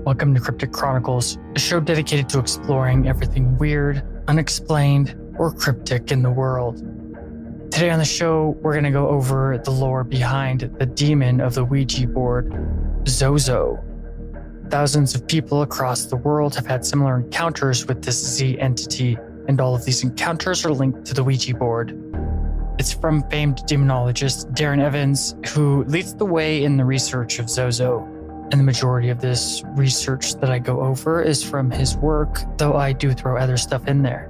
Welcome to Cryptic Chronicles, a show dedicated to exploring everything weird, unexplained, or cryptic in the world. Today on the show, we're going to go over the lore behind the demon of the Ouija board, Zozo. Thousands of people across the world have had similar encounters with this Z entity, and all of these encounters are linked to the Ouija board. It's from famed demonologist Darren Evans, who leads the way in the research of Zozo. And the majority of this research that I go over is from his work, though I do throw other stuff in there.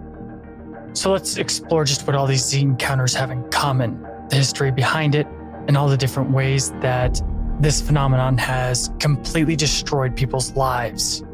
So let's explore just what all these Z encounters have in common, the history behind it, and all the different ways that this phenomenon has completely destroyed people's lives.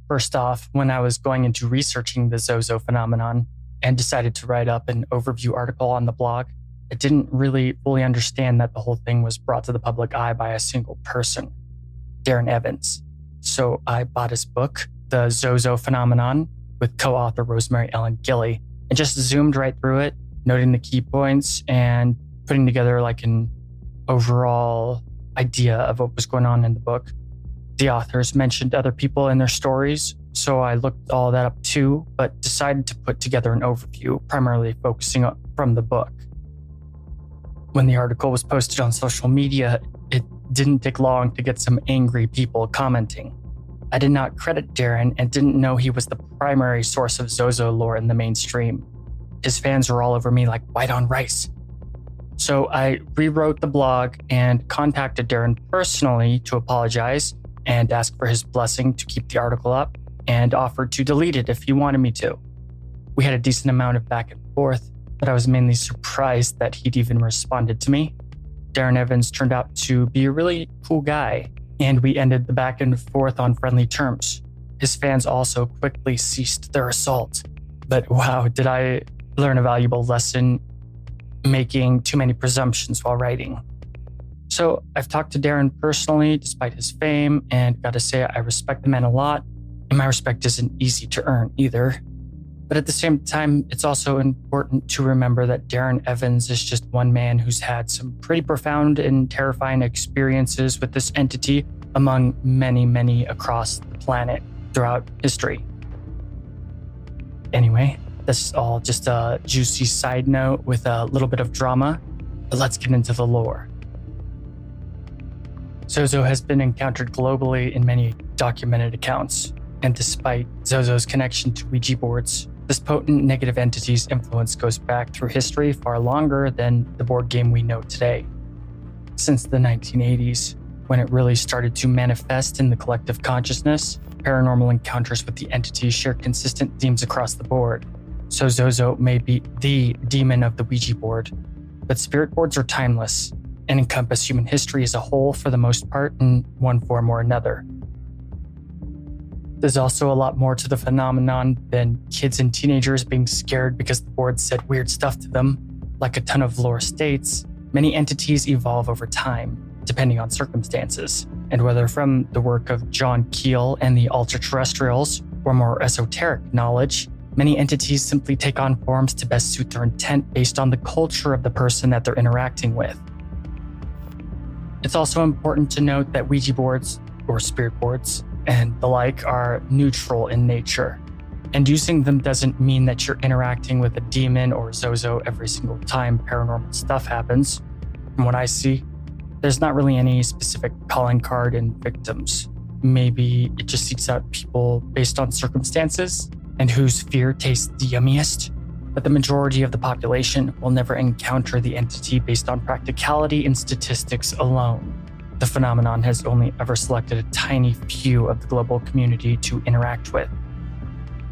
First off, when I was going into researching the Zozo Phenomenon and decided to write up an overview article on the blog, I didn't really fully understand that the whole thing was brought to the public eye by a single person, Darren Evans. So I bought his book, The Zozo Phenomenon, with co-author Rosemary Ellen Gilly, and just zoomed right through it, noting the key points and putting together like an overall idea of what was going on in the book. The authors mentioned other people in their stories, so I looked all that up too, but decided to put together an overview, primarily focusing from the book. When the article was posted on social media, it didn't take long to get some angry people commenting. I did not credit Darren and didn't know he was the primary source of Zozo lore in the mainstream. His fans were all over me like white on rice. So I rewrote the blog and contacted Darren personally to apologize and asked for his blessing to keep the article up, and offered to delete it if he wanted me to. We had a decent amount of back and forth, but I was mainly surprised that he'd even responded to me. Darren Evans turned out to be a really cool guy, and we ended the back and forth on friendly terms. His fans also quickly ceased their assault. But wow, did I learn a valuable lesson making too many presumptions while writing. So I've talked to Darren personally, despite his fame, and gotta say I respect the man a lot, and my respect isn't easy to earn either. But at the same time, it's also important to remember that Darren Evans is just one man who's had some pretty profound and terrifying experiences with this entity among many, many across the planet throughout history. Anyway, this is all just a juicy side note with a little bit of drama, but let's get into the lore. Zozo has been encountered globally in many documented accounts, and despite Zozo's connection to Ouija boards, this potent negative entity's influence goes back through history far longer than the board game we know today. Since the 1980s, when it really started to manifest in the collective consciousness, paranormal encounters with the entity share consistent themes across the board. So Zozo may be the demon of the Ouija board, but spirit boards are timeless and encompass human history as a whole for the most part in one form or another. There's also a lot more to the phenomenon than kids and teenagers being scared because the board said weird stuff to them. Like a ton of lore states, many entities evolve over time, depending on circumstances, and whether from the work of John Keel and the ultra-terrestrials or more esoteric knowledge, many entities simply take on forms to best suit their intent based on the culture of the person that they're interacting with. It's also important to note that Ouija boards, or spirit boards, and the like are neutral in nature, and using them doesn't mean that you're interacting with a demon or Zozo every single time paranormal stuff happens. From what I see, there's not really any specific calling card in victims. maybe it just seeks out people based on circumstances and whose fear tastes the yummiest. But the majority of the population will never encounter the entity based on practicality and statistics alone. The phenomenon has only ever selected a tiny few of the global community to interact with.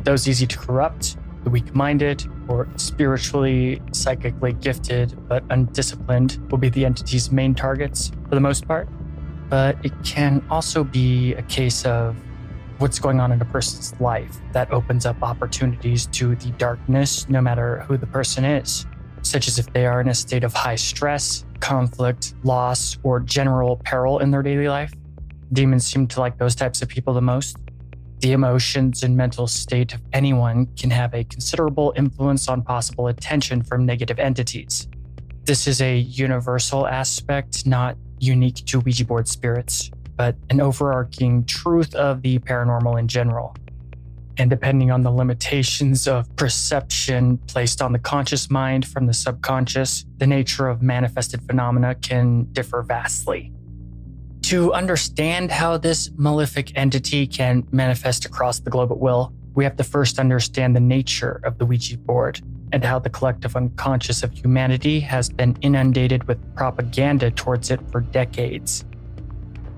Those easy to corrupt, the weak-minded, or spiritually, psychically gifted but undisciplined will be the entity's main targets for the most part. But it can also be a case of what's going on in a person's life that opens up opportunities to the darkness no matter who the person is, such as if they are in a state of high stress, conflict, loss, or general peril in their daily life. Demons seem to like those types of people the most. The emotions and mental state of anyone can have a considerable influence on possible attention from negative entities. This is a universal aspect, not unique to Ouija board spirits, but an overarching truth of the paranormal in general. And depending on the limitations of perception placed on the conscious mind from the subconscious, the nature of manifested phenomena can differ vastly. To understand how this malefic entity can manifest across the globe at will, we have to first understand the nature of the Ouija board and how the collective unconscious of humanity has been inundated with propaganda towards it for decades.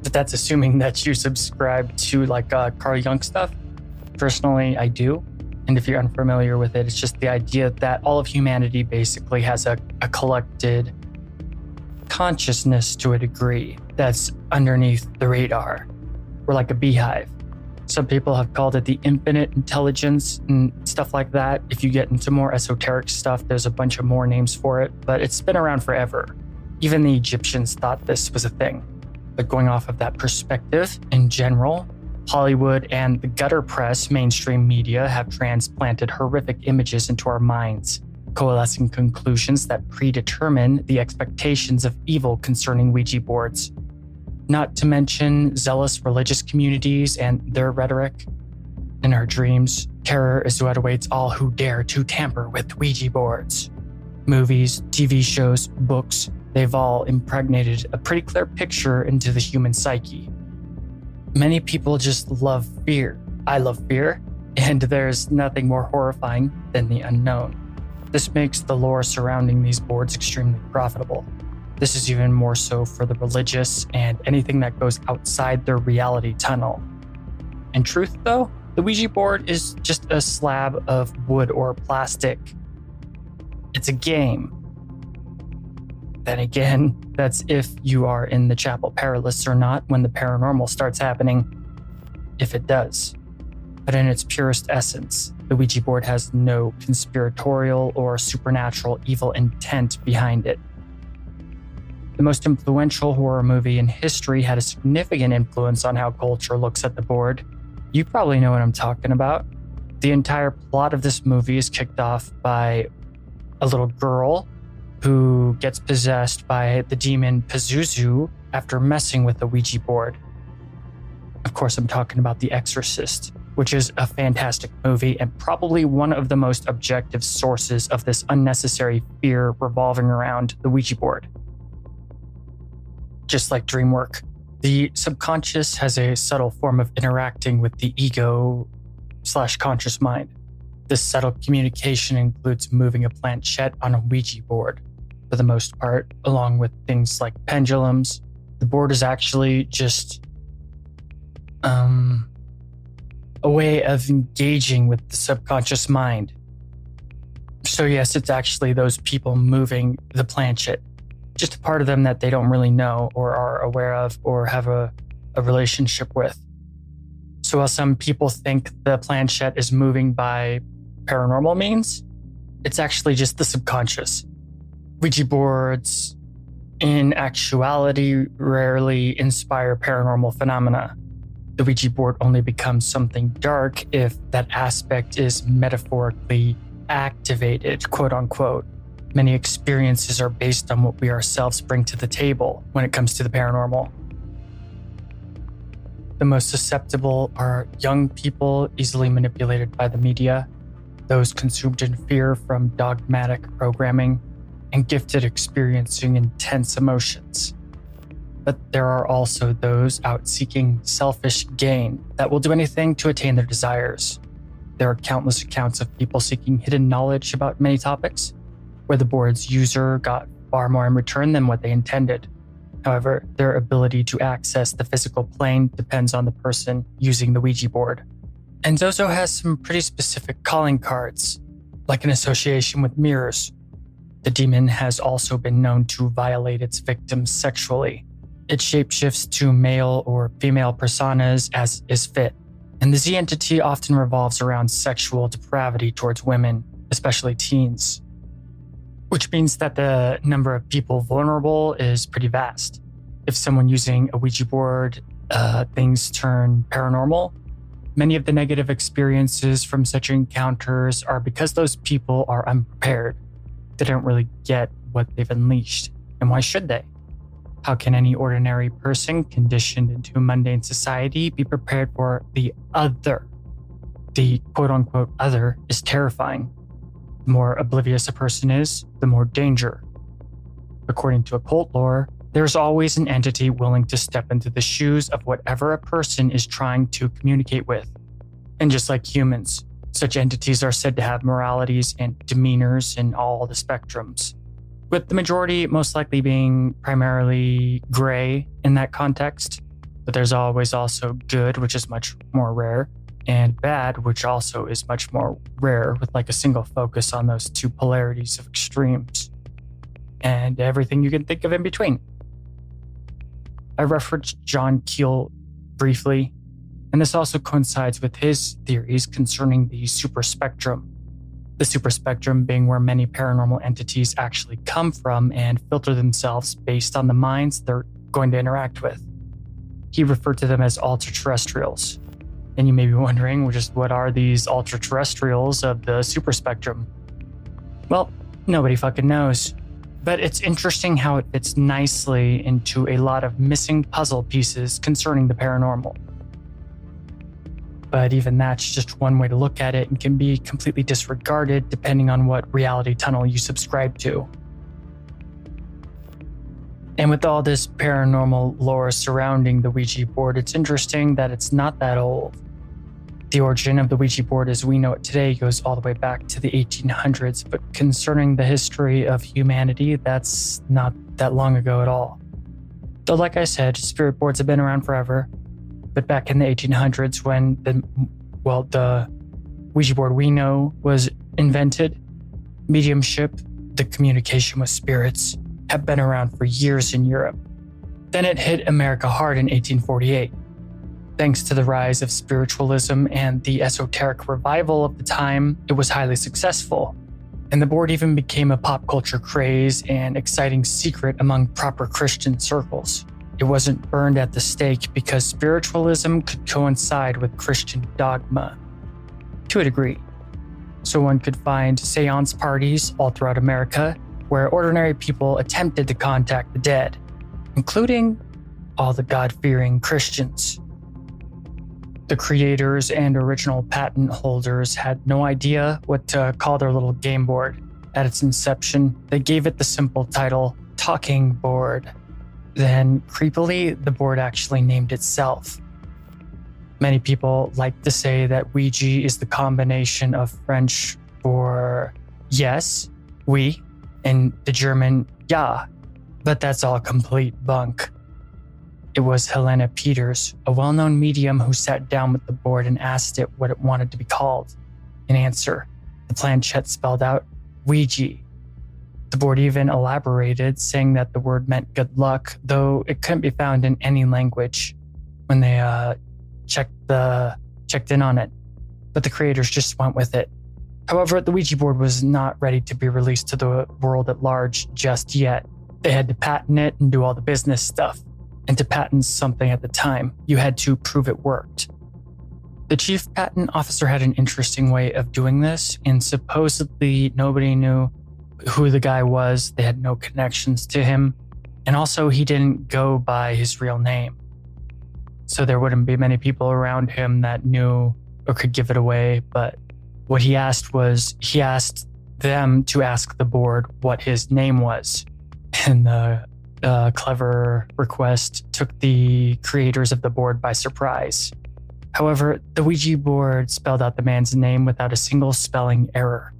But that's assuming that you subscribe to Carl Jung stuff. Personally, I do. And if you're unfamiliar with it, it's just the idea that all of humanity basically has a collected consciousness to a degree that's underneath the radar. We're like a beehive. Some people have called it the infinite intelligence and stuff like that. If you get into more esoteric stuff, there's a bunch of more names for it, but it's been around forever. Even the Egyptians thought this was a thing. But going off of that perspective, in general, Hollywood and the gutter press mainstream media have transplanted horrific images into our minds, coalescing conclusions that predetermine the expectations of evil concerning Ouija boards. Not to mention zealous religious communities and their rhetoric. In our dreams, terror is what awaits all who dare to tamper with Ouija boards. Movies, TV shows, books, they've all impregnated a pretty clear picture into the human psyche. Many people just love fear. I love fear, and there's nothing more horrifying than the unknown. This makes the lore surrounding these boards extremely profitable. This is even more so for the religious and anything that goes outside their reality tunnel. In truth, though, the Ouija board is just a slab of wood or plastic. It's a game. Then again, that's if you are in the chapel perilous or not when the paranormal starts happening. If it does. But in its purest essence, the Ouija board has no conspiratorial or supernatural evil intent behind it. The most influential horror movie in history had a significant influence on how culture looks at the board. You probably know what I'm talking about. The entire plot of this movie is kicked off by a little girl who gets possessed by the demon Pazuzu after messing with the Ouija board. Of course, I'm talking about The Exorcist, which is a fantastic movie and probably one of the most objective sources of this unnecessary fear revolving around the Ouija board. Just like dream work, the subconscious has a subtle form of interacting with the ego/conscious mind. This subtle communication includes moving a planchette on a Ouija board. For the most part, along with things like pendulums, the board is actually just a way of engaging with the subconscious mind. So yes, it's actually those people moving the planchette. Just a part of them that they don't really know or are aware of or have a relationship with. So while some people think the planchette is moving by paranormal means, it's actually just the subconscious. Ouija boards, in actuality, rarely inspire paranormal phenomena. The Ouija board only becomes something dark if that aspect is metaphorically activated, quote unquote. Many experiences are based on what we ourselves bring to the table when it comes to the paranormal. The most susceptible are young people easily manipulated by the media, those consumed in fear from dogmatic programming, and gifted experiencing intense emotions. But there are also those out seeking selfish gain that will do anything to attain their desires. There are countless accounts of people seeking hidden knowledge about many topics, where the board's user got far more in return than what they intended. However, their ability to access the physical plane depends on the person using the Ouija board. And Zozo has some pretty specific calling cards, like an association with mirrors. The demon has also been known to violate its victims sexually. It shapeshifts to male or female personas as is fit, and the Z entity often revolves around sexual depravity towards women, especially teens. Which means that the number of people vulnerable is pretty vast. If someone using a Ouija board, things turn paranormal, many of the negative experiences from such encounters are because those people are unprepared. They don't really get what they've unleashed, and why should they? How can any ordinary person conditioned into mundane society be prepared for the other? The quote-unquote other is terrifying. The more oblivious a person is, the more danger. According to occult lore, there's always an entity willing to step into the shoes of whatever a person is trying to communicate with. And just like humans, such entities are said to have moralities and demeanors in all the spectrums, with the majority most likely being primarily gray in that context. But there's always also good, which is much more rare, and bad, which also is much more rare, with like a single focus on those two polarities of extremes, and everything you can think of in between. I referenced John Keel briefly, and this also coincides with his theories concerning the superspectrum. The superspectrum being where many paranormal entities actually come from and filter themselves based on the minds they're going to interact with. He referred to them as ultra-terrestrials. And you may be wondering, just what are these ultra-terrestrials of the superspectrum? Well, nobody fucking knows. But it's interesting how it fits nicely into a lot of missing puzzle pieces concerning the paranormal. But even that's just one way to look at it and can be completely disregarded depending on what reality tunnel you subscribe to. And with all this paranormal lore surrounding the Ouija board, it's interesting that it's not that old. The origin of the Ouija board as we know it today goes all the way back to the 1800s, but concerning the history of humanity, that's not that long ago at all. Though like I said, spirit boards have been around forever, but back in the 1800s when the Ouija board we know was invented, mediumship, the communication with spirits, have been around for years in Europe. Then it hit America hard in 1848. Thanks to the rise of spiritualism and the esoteric revival of the time, it was highly successful. And the board even became a pop culture craze and exciting secret among proper Christian circles. It wasn't burned at the stake because spiritualism could coincide with Christian dogma, to a degree. So one could find seance parties all throughout America where ordinary people attempted to contact the dead, including all the God-fearing Christians. The creators and original patent holders had no idea what to call their little game board. At its inception, they gave it the simple title, Talking Board. Then, creepily, the board actually named itself. Many people like to say that Ouija is the combination of French for yes, oui, and the German ja, but that's all complete bunk. It was Helena Peters, a well-known medium who sat down with the board and asked it what it wanted to be called. In answer, the planchette spelled out Ouija. The board even elaborated, saying that the word meant good luck, though it couldn't be found in any language when they checked in on it. But the creators just went with it. However, the Ouija board was not ready to be released to the world at large just yet. They had to patent it and do all the business stuff. And to patent something at the time, you had to prove it worked. The chief patent officer had an interesting way of doing this, and supposedly nobody knew who the guy was. They had no connections to him, and also he didn't go by his real name. So there wouldn't be many people around him that knew or could give it away, but what he asked was, he asked them to ask the board what his name was. And the clever request took the creators of the board by surprise. However, the Ouija board spelled out the man's name without a single spelling error,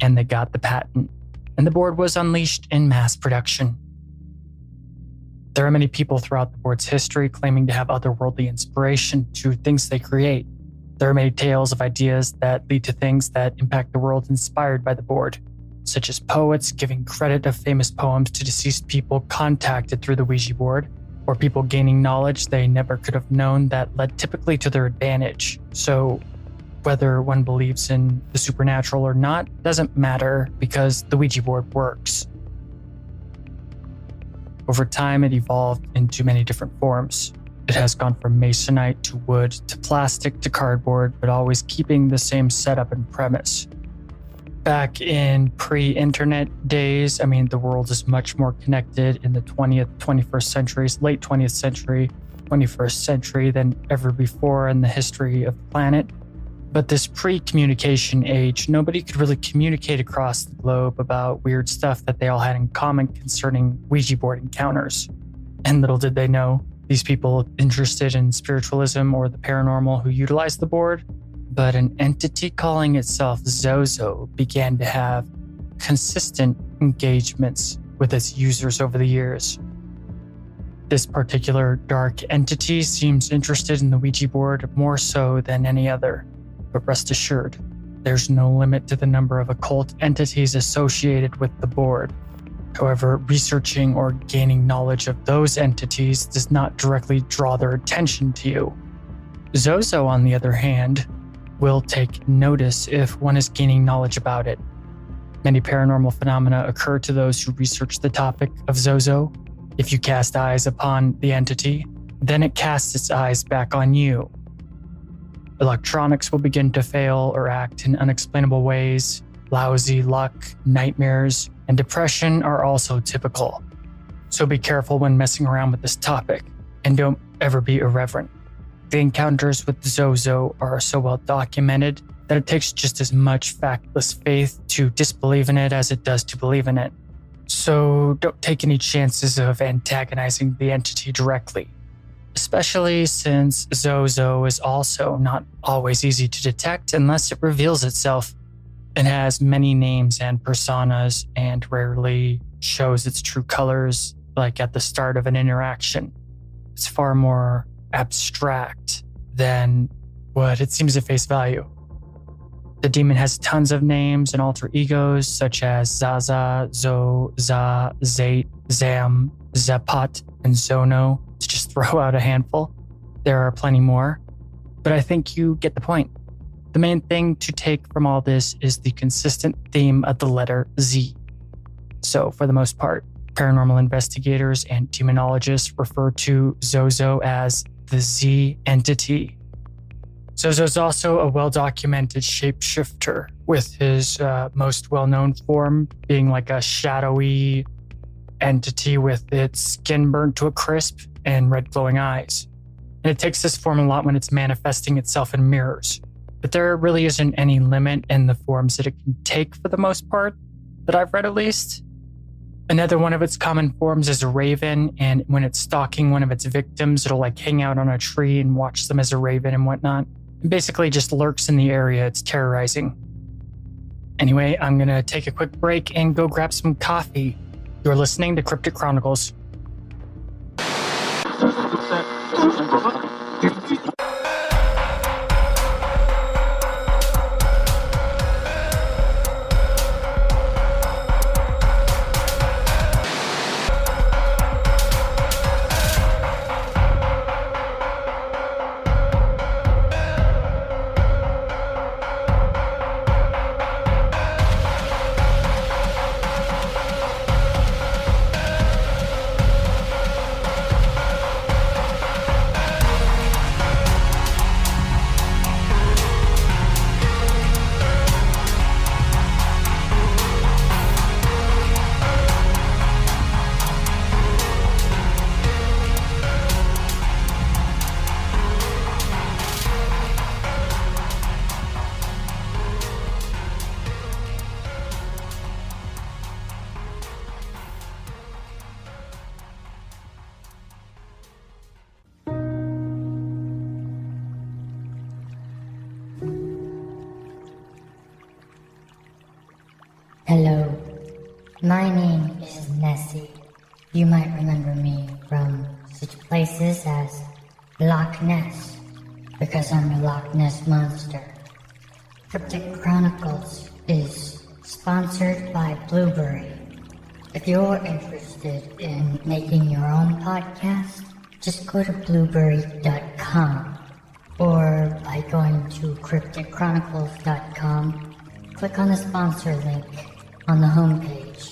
and they got the patent, and the board was unleashed in mass production. There are many people throughout the board's history claiming to have otherworldly inspiration to things they create. There are many tales of ideas that lead to things that impact the world inspired by the board, such as poets giving credit of famous poems to deceased people contacted through the Ouija board, or people gaining knowledge they never could have known that led typically to their advantage. So whether one believes in the supernatural or not doesn't matter because the Ouija board works. Over time, it evolved into many different forms. It has gone from masonite to wood to plastic to cardboard, but always keeping the same setup and premise. Back in pre-internet days, the world is much more connected in the 21st centuries, late 20th century, 21st century than ever before in the history of the planet. But this pre-communication age, nobody could really communicate across the globe about weird stuff that they all had in common concerning Ouija board encounters. And little did they know, these people interested in spiritualism or the paranormal who utilized the board, but an entity calling itself Zozo began to have consistent engagements with its users over the years. This particular dark entity seems interested in the Ouija board more so than any other. But rest assured, there's no limit to the number of occult entities associated with the board. However, researching or gaining knowledge of those entities does not directly draw their attention to you. Zozo, on the other hand, will take notice if one is gaining knowledge about it. Many paranormal phenomena occur to those who research the topic of Zozo. If you cast eyes upon the entity, then it casts its eyes back on you. Electronics will begin to fail or act in unexplainable ways. Lousy luck, nightmares, and depression are also typical. So be careful when messing around with this topic, and don't ever be irreverent. The encounters with Zozo are so well documented that it takes just as much factless faith to disbelieve in it as it does to believe in it. So don't take any chances of antagonizing the entity directly. Especially since Zozo is also not always easy to detect unless it reveals itself. It has many names and personas and rarely shows its true colors, like at the start of an interaction. It's far more abstract than what it seems at face value. The demon has tons of names and alter egos such as Zaza, Zo, Za, Zate, Zam, Zepat, and Zono, to just throw out a handful. There are plenty more, but I think you get the point. The main thing to take from all this is the consistent theme of the letter Z. So for the most part, paranormal investigators and demonologists refer to Zozo as the Z entity. Zozo is also a well-documented shapeshifter, with his most well-known form being like a shadowy entity with its skin burnt to a crisp and red glowing eyes. And it takes this form a lot when it's manifesting itself in mirrors. But there really isn't any limit in the forms that it can take for the most part, that I've read at least. Another one of its common forms is a raven, and when it's stalking one of its victims, it'll hang out on a tree and watch them as a raven and whatnot. It basically just lurks in the area it's terrorizing. Anyway, I'm gonna take a quick break and go grab some coffee. You're listening to Cryptic Chronicles. My name is Nessie. You might remember me from such places as Loch Ness, because I'm a Loch Ness monster. Cryptic Chronicles is sponsored by Blueberry. If you're interested in making your own podcast, just go to blueberry.com, or by going to crypticchronicles.com, click on the sponsor link on the homepage.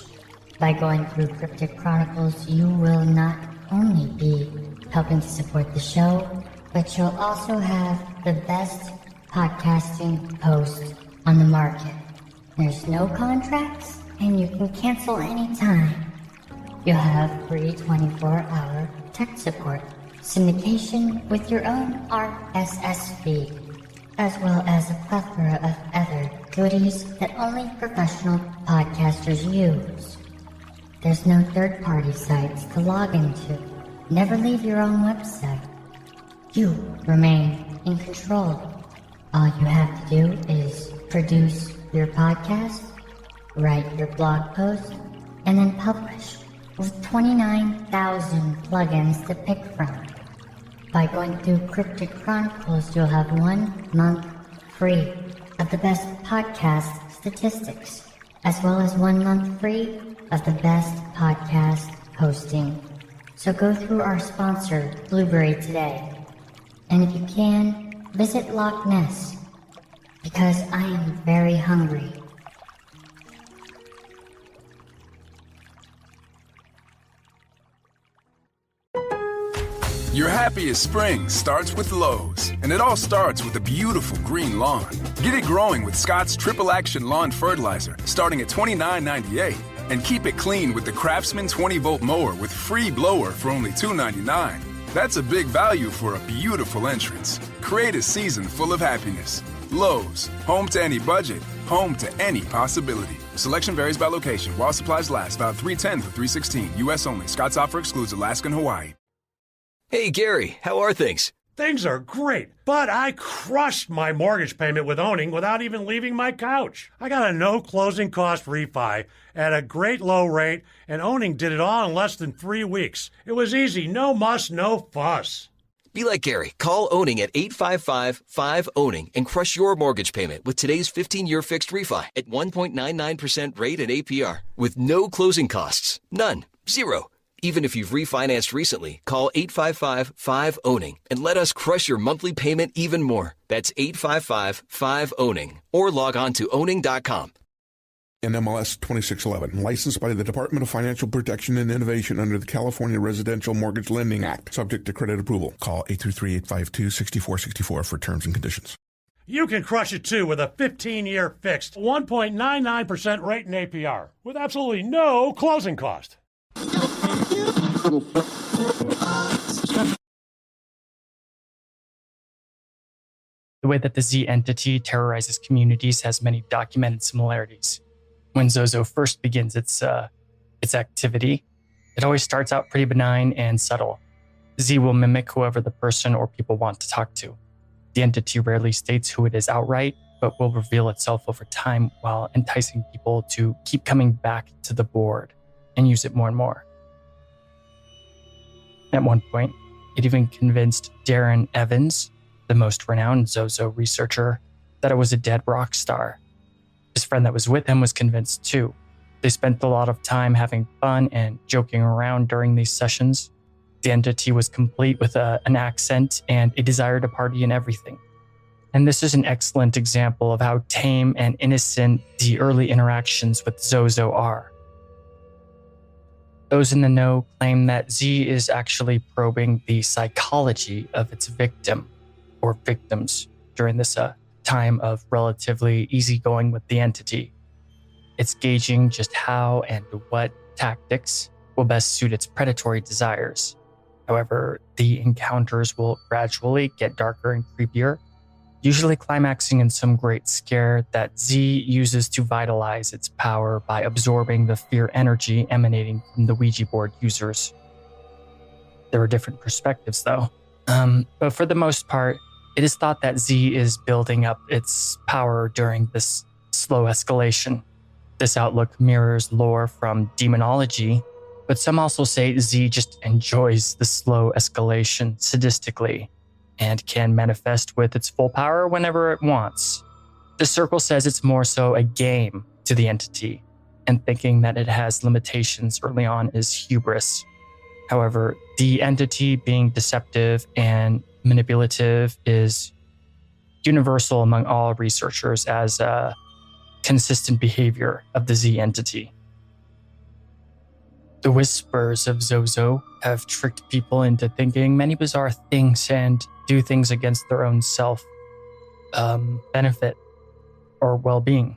By going through Cryptic Chronicles, you will not only be helping to support the show, but you'll also have the best podcasting host on the market. There's no contracts, and you can cancel anytime. You'll have free 24-hour tech support, syndication with your own RSS feed, as well as a plethora of other goodies that only professional podcasters use. There's no third-party sites to log into. Never leave your own website. You remain in control. All you have to do is produce your podcast, write your blog post, and then publish with 29,000 plugins to pick from. By going through Cryptic Chronicles, you'll have 1 month free of the best podcast statistics, as well as 1 month free of the best podcast hosting. So go through our sponsor, Blueberry, today. And if you can, visit Loch Ness, because I am very hungry. Your happiest spring starts with Lowe's, and it all starts with a beautiful green lawn. Get it growing with Scott's Triple Action Lawn Fertilizer, starting at $29.98. And keep it clean with the Craftsman 20-volt mower with free blower for only $2.99. That's a big value for a beautiful entrance. Create a season full of happiness. Lowe's, home to any budget, home to any possibility. Selection varies by location. While supplies last, about 310 through 316. U.S. only. Scott's offer excludes Alaska and Hawaii. Hey, Gary, how are things? Things are great, but I crushed my mortgage payment with owning without even leaving my couch. I got a no closing cost refi at a great low rate, and owning did it all in less than 3 weeks. It was easy, no muss, no fuss. Be like Gary. Call Owning at 855-5-OWNING and crush your mortgage payment with today's 15-year fixed refi at 1.99% rate and APR with no closing costs. None. Zero. Even if you've refinanced recently, call 855-5-OWNING and let us crush your monthly payment even more. That's 855-5-OWNING or log on to owning.com. NMLS 2611, licensed by the Department of Financial Protection and Innovation under the California Residential Mortgage Lending Act, subject to credit approval. Call 833-852-6464 for terms and conditions. You can crush it too with a 15-year fixed 1.99% rate and APR with absolutely no closing cost. The way that the Z entity terrorizes communities has many documented similarities. When Zozo first begins its activity, it always starts out pretty benign and subtle. Z will mimic whoever the person or people want to talk to. The entity rarely states who it is outright, but will reveal itself over time while enticing people to keep coming back to the board and use it more and more. At one point, it even convinced Darren Evans, the most renowned Zozo researcher, that it was a dead rock star. His friend that was with him was convinced too. They spent a lot of time having fun and joking around during these sessions. The entity was complete with an accent and a desire to party and everything. And this is an excellent example of how tame and innocent the early interactions with Zozo are. Those in the know claim that Z is actually probing the psychology of its victim or victims during this time of relatively easygoing with the entity. It's gauging just how and what tactics will best suit its predatory desires. However, the encounters will gradually get darker and creepier, usually climaxing in some great scare that Z uses to vitalize its power by absorbing the fear energy emanating from the Ouija board users. There are different perspectives though, but for the most part, it is thought that Z is building up its power during this slow escalation. This outlook mirrors lore from demonology, but some also say Z just enjoys the slow escalation sadistically and can manifest with its full power whenever it wants. The circle says it's more so a game to the entity, and thinking that it has limitations early on is hubris. However, the entity being deceptive and manipulative is universal among all researchers as a consistent behavior of the Z entity. The whispers of Zozo have tricked people into thinking many bizarre things and do things against their own benefit or well-being.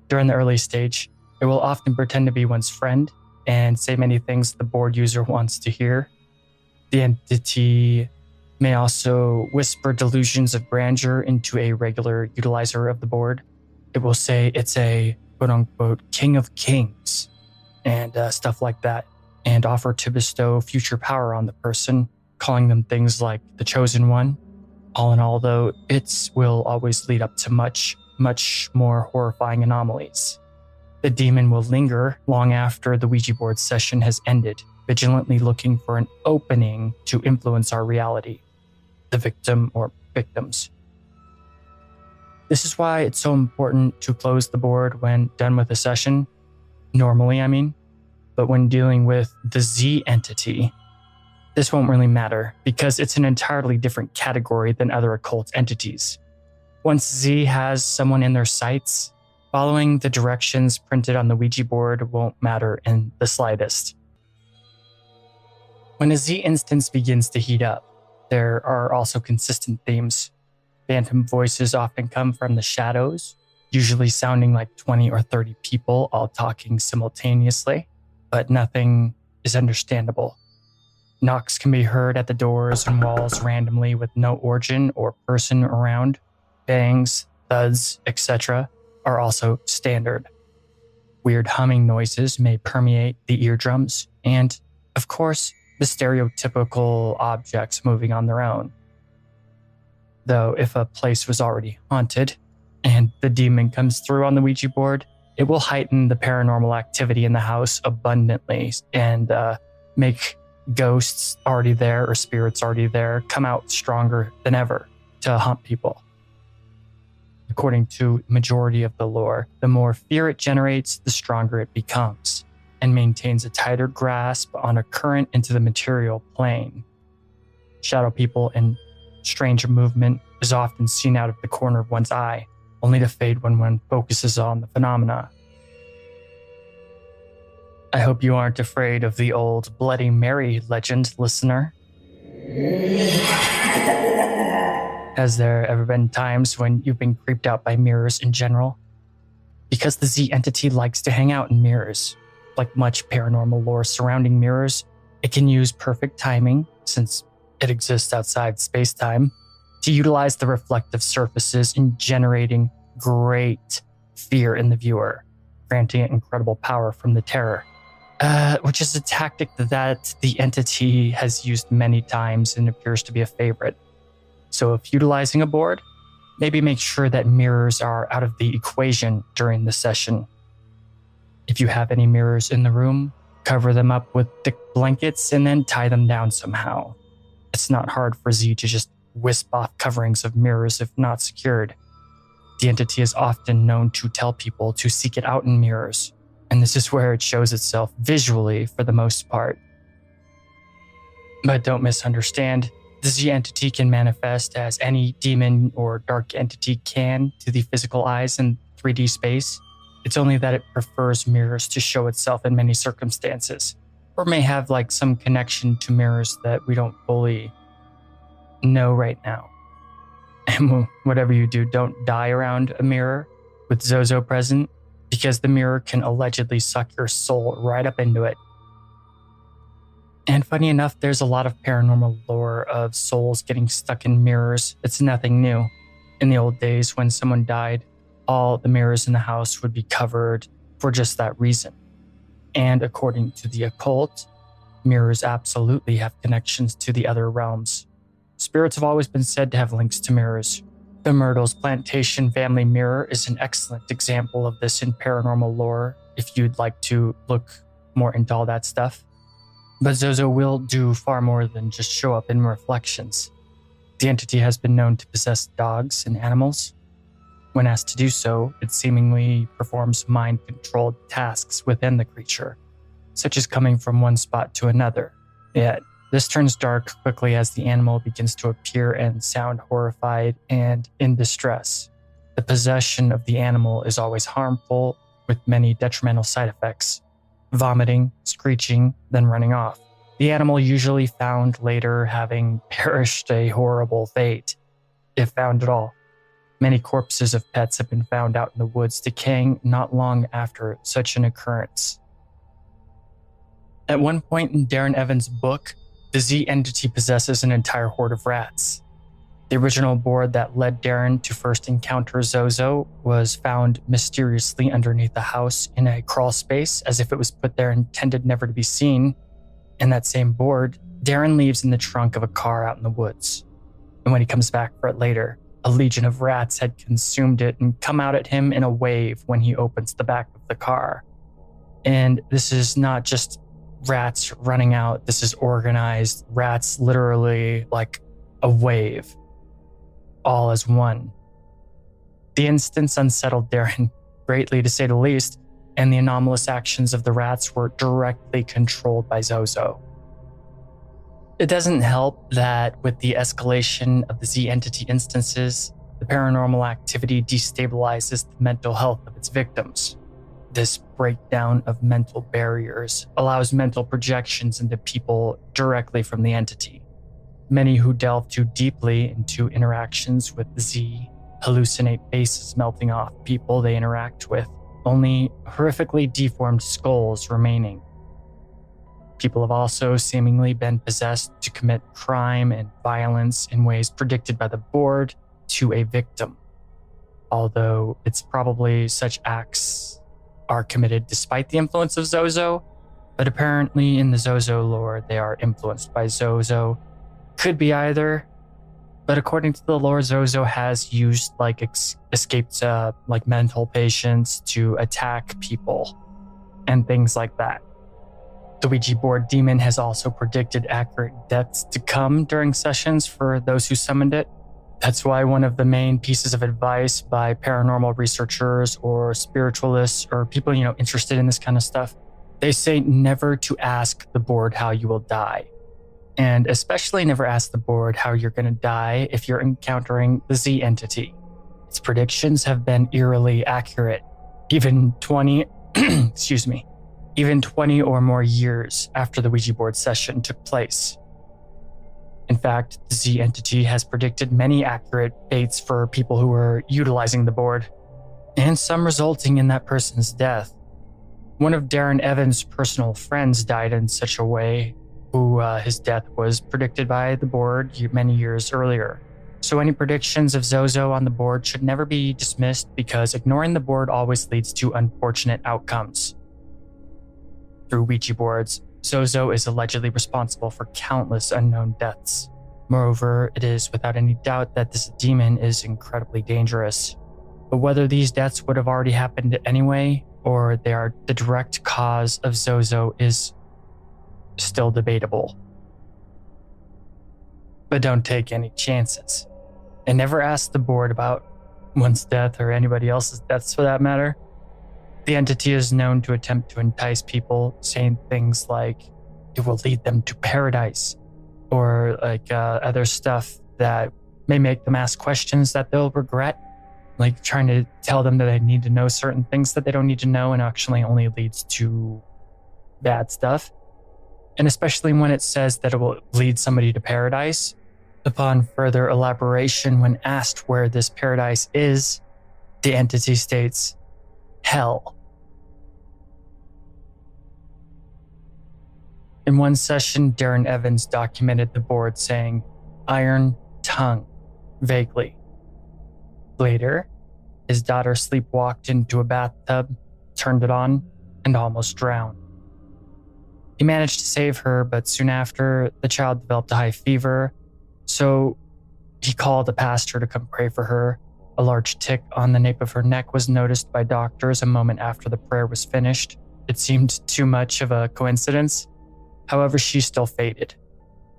During the early stage, it will often pretend to be one's friend and say many things the board user wants to hear. The entity may also whisper delusions of grandeur into a regular utilizer of the board. It will say it's a quote-unquote king of kings and stuff like that, and offer to bestow future power on the person, calling them things like the chosen one. All in all, though, it will always lead up to much, much more horrifying anomalies. The demon will linger long after the Ouija board session has ended, vigilantly looking for an opening to influence our reality, the victim or victims. This is why it's so important to close the board when done with a session. Normally, I mean. But when dealing with the Z entity, this won't really matter because it's an entirely different category than other occult entities. Once Z has someone in their sights, following the directions printed on the Ouija board won't matter in the slightest. When a Z instance begins to heat up, there are also consistent themes. Phantom voices often come from the shadows, usually sounding like 20 or 30 people all talking simultaneously, but nothing is understandable. Knocks can be heard at the doors and walls randomly with no origin or person around. Bangs, thuds, etc. are also standard. Weird humming noises may permeate the eardrums, and, of course, the stereotypical objects moving on their own. Though if a place was already haunted, and the demon comes through on the Ouija board, it will heighten the paranormal activity in the house abundantly and make ghosts already there or spirits already there come out stronger than ever to haunt people. According to majority of the lore, the more fear it generates, the stronger it becomes, and maintains a tighter grasp on a current into the material plane. Shadow people and strange movement is often seen out of the corner of one's eye, only to fade when one focuses on the phenomena. I hope you aren't afraid of the old Bloody Mary legend, listener. Has there ever been times when you've been creeped out by mirrors in general? Because the Z entity likes to hang out in mirrors. Like much paranormal lore surrounding mirrors, it can use perfect timing, since it exists outside space-time, to utilize the reflective surfaces in generating great fear in the viewer, granting it incredible power from the terror. Which is a tactic that the entity has used many times and appears to be a favorite. So if utilizing a board, maybe make sure that mirrors are out of the equation during the session. If you have any mirrors in the room, cover them up with thick blankets and then tie them down somehow. It's not hard for Z to just wisp off coverings of mirrors if not secured. The entity is often known to tell people to seek it out in mirrors, and this is where it shows itself visually for the most part. But don't misunderstand, the Z entity can manifest as any demon or dark entity can to the physical eyes in 3D space. It's only that it prefers mirrors to show itself in many circumstances, or may have like some connection to mirrors that we don't fully know right now. And whatever you do, don't die around a mirror with Zozo present, because the mirror can allegedly suck your soul right up into it. And funny enough, there's a lot of paranormal lore of souls getting stuck in mirrors. It's nothing new. In the old days, when someone died, all the mirrors in the house would be covered for just that reason. And according to the occult, mirrors absolutely have connections to the other realms. Spirits have always been said to have links to mirrors. The Myrtle's Plantation Family Mirror is an excellent example of this in paranormal lore, if you'd like to look more into all that stuff. But Zozo will do far more than just show up in reflections. The entity has been known to possess dogs and animals. When asked to do so, it seemingly performs mind-controlled tasks within the creature, such as coming from one spot to another. Yet, this turns dark quickly as the animal begins to appear and sound horrified and in distress. The possession of the animal is always harmful, with many detrimental side effects: vomiting, screeching, then running off. The animal usually found later having perished a horrible fate, if found at all. Many corpses of pets have been found out in the woods decaying not long after such an occurrence. At one point in Darren Evans' book, the Z entity possesses an entire horde of rats. The original board that led Darren to first encounter Zozo was found mysteriously underneath the house in a crawl space, as if it was put there intended never to be seen. And that same board, Darren leaves in the trunk of a car out in the woods. And when he comes back for it later, a legion of rats had consumed it and come out at him in a wave when he opens the back of the car. And this is not just rats running out, this is organized rats, literally like a wave, all as one. The instance unsettled Darren greatly, to say the least, and the anomalous actions of the rats were directly controlled by Zozo. It doesn't help that with the escalation of the Z entity instances, the paranormal activity destabilizes the mental health of its victims. This breakdown of mental barriers allows mental projections into people directly from the entity. Many who delve too deeply into interactions with the Z hallucinate faces melting off people they interact with, only horrifically deformed skulls remaining. People have also seemingly been possessed to commit crime and violence in ways predicted by the board to a victim. Although it's probably such acts are committed despite the influence of Zozo, but apparently in the Zozo lore, they are influenced by Zozo. Could be either, but according to the lore, Zozo has used escaped mental patients to attack people and things like that. The Ouija board demon has also predicted accurate deaths to come during sessions for those who summoned it. That's why one of the main pieces of advice by paranormal researchers or spiritualists or people, interested in this kind of stuff, they say never to ask the board how you will die. And especially never ask the board how you're going to die if you're encountering the Z entity. Its predictions have been eerily accurate, even 20 or more years after the Ouija board session took place. In fact, the Z entity has predicted many accurate fates for people who were utilizing the board, and some resulting in that person's death. One of Darren Evans' personal friends died in such a way, his death was predicted by the board many years earlier. So any predictions of Zozo on the board should never be dismissed, because ignoring the board always leads to unfortunate outcomes. Through Ouija boards, Zozo is allegedly responsible for countless unknown deaths. Moreover, it is without any doubt that this demon is incredibly dangerous. But whether these deaths would have already happened anyway, or they are the direct cause of Zozo, is still debatable. But don't take any chances. And never ask the board about one's death or anybody else's deaths for that matter. The entity is known to attempt to entice people, saying things like it will lead them to paradise, or other stuff that may make them ask questions that they'll regret, like trying to tell them that they need to know certain things that they don't need to know and actually only leads to bad stuff. And especially when it says that it will lead somebody to paradise. Upon further elaboration, when asked where this paradise is, the entity states, hell. In one session, Darren Evans documented the board saying, iron tongue, vaguely. Later, his daughter sleepwalked into a bathtub, turned it on, and almost drowned. He managed to save her, but soon after, the child developed a high fever, so he called a pastor to come pray for her. A large tick on the nape of her neck was noticed by doctors a moment after the prayer was finished. It seemed too much of a coincidence. However, she still faded.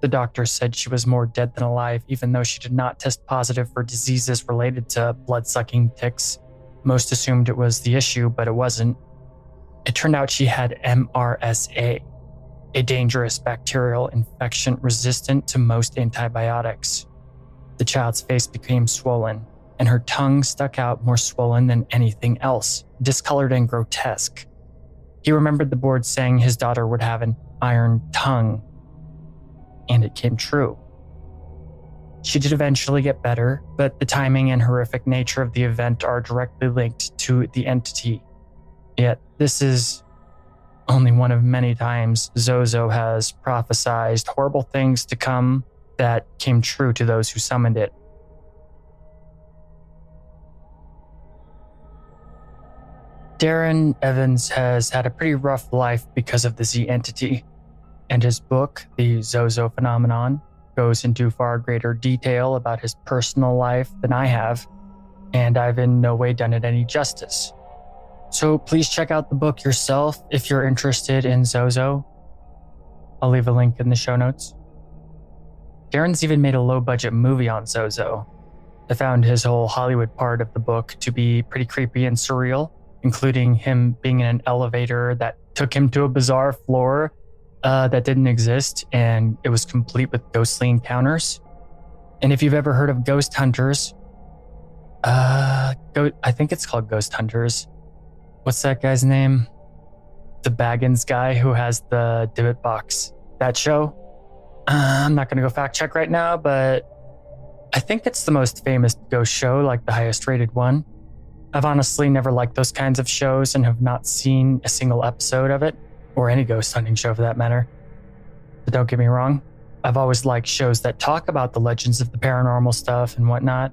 The doctor said she was more dead than alive, even though she did not test positive for diseases related to blood-sucking ticks. Most assumed it was the issue, but it wasn't. It turned out she had MRSA, a dangerous bacterial infection resistant to most antibiotics. The child's face became swollen, and her tongue stuck out more swollen than anything else, discolored and grotesque. He remembered the board saying his daughter would have an iron tongue, and it came true. She did eventually get better, but the timing and horrific nature of the event are directly linked to the entity. Yet, this is only one of many times Zozo has prophesized horrible things to come that came true to those who summoned it. Darren Evans has had a pretty rough life because of the Z entity, and his book, The Zozo Phenomenon, goes into far greater detail about his personal life than I have, and I've in no way done it any justice. So please check out the book yourself if you're interested in Zozo. I'll leave a link in the show notes. Darren's even made a low-budget movie on Zozo. I found his whole Hollywood part of the book to be pretty creepy and surreal, including him being in an elevator that took him to a bizarre floor that didn't exist, and it was complete with ghostly encounters. And if you've ever heard of Ghost Hunters, I think it's called Ghost Hunters. What's that guy's name? The Baggins guy who has the divot box. That show? I'm not going to go fact check right now, but I think it's the most famous ghost show, like the highest rated one. I've honestly never liked those kinds of shows and have not seen a single episode of it, or any ghost hunting show for that matter. But don't get me wrong, I've always liked shows that talk about the legends of the paranormal stuff and whatnot.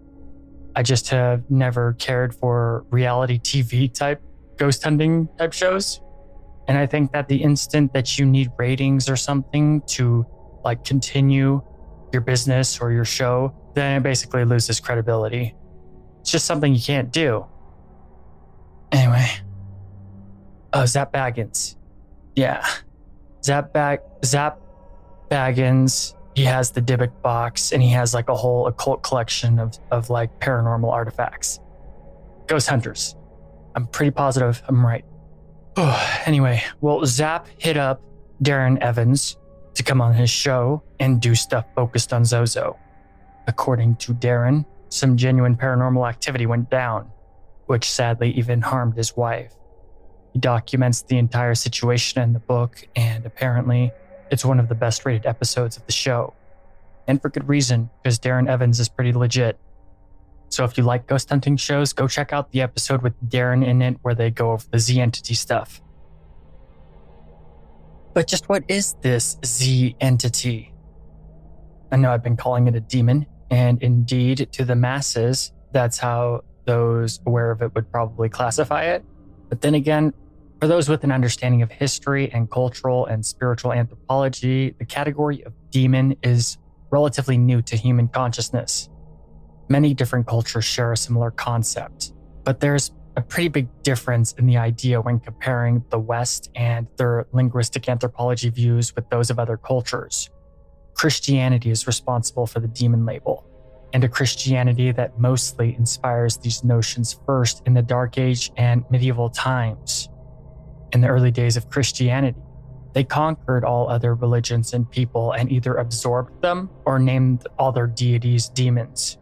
I just have never cared for reality TV type ghost hunting type shows. And I think that the instant that you need ratings or something to like continue your business or your show, then it basically loses credibility. It's just something you can't do. Anyway. Oh, Zap Baggins. Yeah. Zap Baggins, he has the Dybbuk box and he has like a whole occult collection of like paranormal artifacts. Ghost Hunters. I'm pretty positive I'm right. Anyway, well, Zap hit up Darren Evans to come on his show and do stuff focused on Zozo. According to Darren, some genuine paranormal activity went down, which sadly even harmed his wife. He documents the entire situation in the book, and apparently it's one of the best rated episodes of the show. And for good reason, because Darren Evans is pretty legit. So if you like ghost hunting shows, go check out the episode with Darren in it where they go over the Z entity stuff. But just what is this Z entity? I know I've been calling it a demon, and indeed, to the masses, that's how those aware of it would probably classify it. But then again, for those with an understanding of history and cultural and spiritual anthropology, the category of demon is relatively new to human consciousness. Many different cultures share a similar concept, but there's a pretty big difference in the idea when comparing the West and their linguistic anthropology views with those of other cultures. Christianity is responsible for the demon label, and a Christianity that mostly inspires these notions first in the Dark Age and medieval times. In the early days of Christianity, they conquered all other religions and people and either absorbed them or named all their deities demons.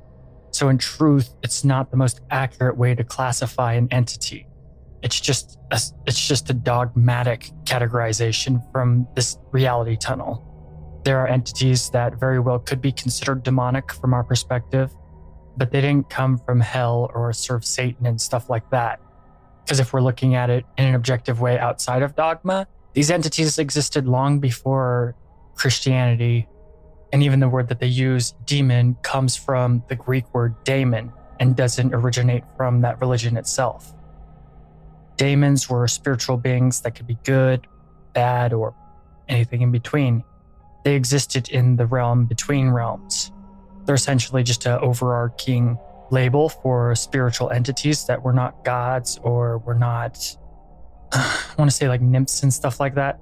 So in truth, it's not the most accurate way to classify an entity. It's just a dogmatic categorization from this reality tunnel. There are entities that very well could be considered demonic from our perspective, but they didn't come from hell or serve Satan and stuff like that. Because if we're looking at it in an objective way outside of dogma, these entities existed long before Christianity. And even the word that they use, demon, comes from the Greek word daemon and doesn't originate from that religion itself. Daemons were spiritual beings that could be good, bad, or anything in between. They existed in the realm between realms. They're essentially just an overarching label for spiritual entities that were not gods or were not, I want to say like nymphs and stuff like that.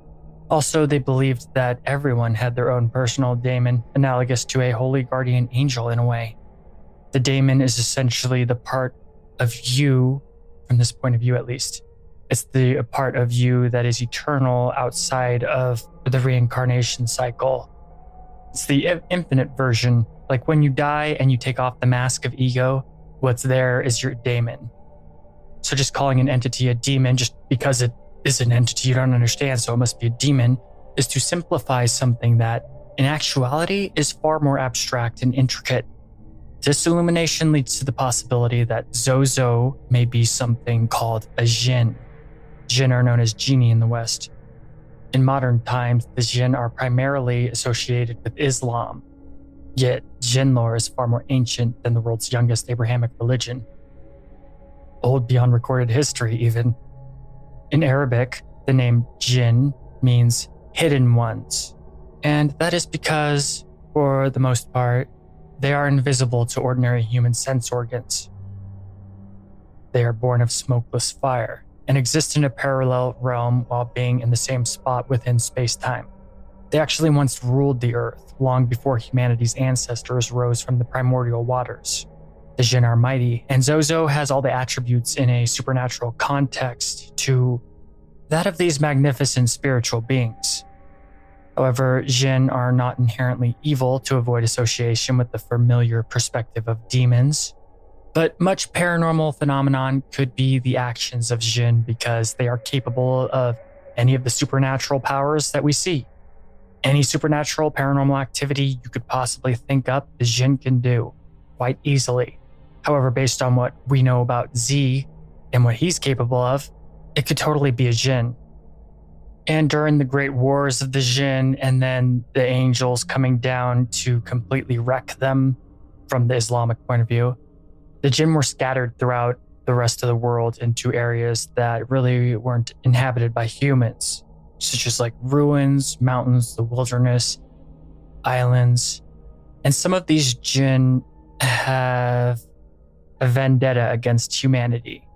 Also, they believed that everyone had their own personal daemon, analogous to a holy guardian angel in a way. The daemon is essentially the part of you, from this point of view at least. It's the part of you that is eternal outside of the reincarnation cycle. It's the infinite version. Like when you die and you take off the mask of ego, what's there is your daemon. So just calling an entity a demon just because it is an entity you don't understand, so it must be a demon, is to simplify something that, in actuality, is far more abstract and intricate. This illumination leads to the possibility that Zozo may be something called a jinn. Jinn are known as genie in the West. In modern times, the jinn are primarily associated with Islam. Yet, jinn lore is far more ancient than the world's youngest Abrahamic religion. Old beyond recorded history, even. In Arabic, the name jinn means hidden ones. And that is because, for the most part, they are invisible to ordinary human sense organs. They are born of smokeless fire and exist in a parallel realm while being in the same spot within space-time. They actually once ruled the Earth, long before humanity's ancestors rose from the primordial waters. The jinn are mighty, and Zozo has all the attributes in a supernatural context to that of these magnificent spiritual beings. However, jinn are not inherently evil to avoid association with the familiar perspective of demons. But much paranormal phenomenon could be the actions of jinn because they are capable of any of the supernatural powers that we see. Any supernatural paranormal activity you could possibly think up, the jinn can do quite easily. However, based on what we know about Z and what he's capable of, it could totally be a jinn. And during the great wars of the jinn and then the angels coming down to completely wreck them from the Islamic point of view, the jinn were scattered throughout the rest of the world into areas that really weren't inhabited by humans, such as like ruins, mountains, the wilderness, islands. And some of these jinn have a vendetta against humanity.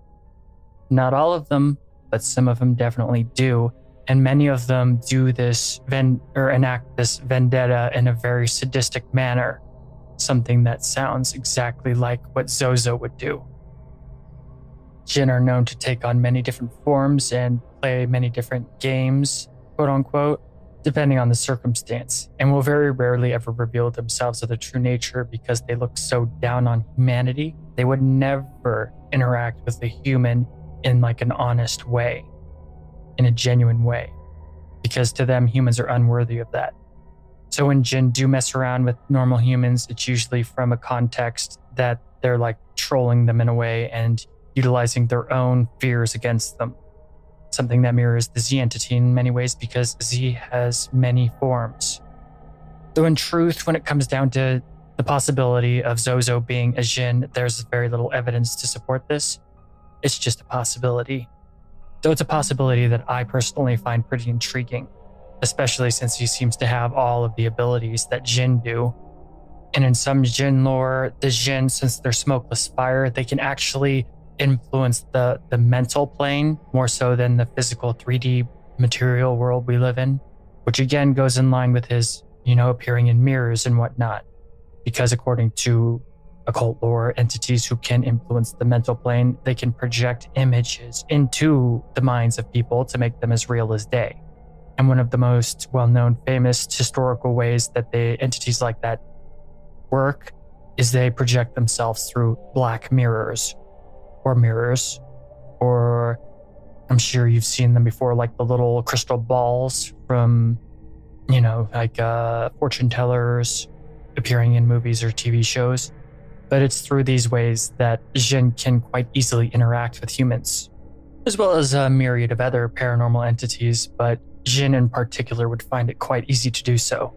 Not all of them, but some of them definitely do. And many of them do this enact this vendetta in a very sadistic manner. Something that sounds exactly like what Zozo would do. Jinn are known to take on many different forms and play many different games, quote unquote, depending on the circumstance, and will very rarely ever reveal themselves of their true nature because they look so down on humanity. They would never interact with a human in like an honest way, in a genuine way, because to them, humans are unworthy of that. So when jinn do mess around with normal humans, it's usually from a context that they're like trolling them in a way and utilizing their own fears against them. Something that mirrors the Z entity in many ways because Z has many forms. Though in truth, when it comes down to the possibility of Zozo being a jinn, there's very little evidence to support this. It's just a possibility. Though it's a possibility that I personally find pretty intriguing, especially since he seems to have all of the abilities that jinn do. And in some jinn lore, the jinn, since they're smokeless fire, they can actually influence the mental plane more so than the physical 3D material world we live in, which again goes in line with his, appearing in mirrors and whatnot. Because according to occult lore, entities who can influence the mental plane, they can project images into the minds of people to make them as real as day. And one of the most well-known famous historical ways that entities like that work is they project themselves through black mirrors, or I'm sure you've seen them before, like the little crystal balls from, fortune tellers appearing in movies or TV shows. But it's through these ways that jinn can quite easily interact with humans, as well as a myriad of other paranormal entities, but jinn in particular would find it quite easy to do so.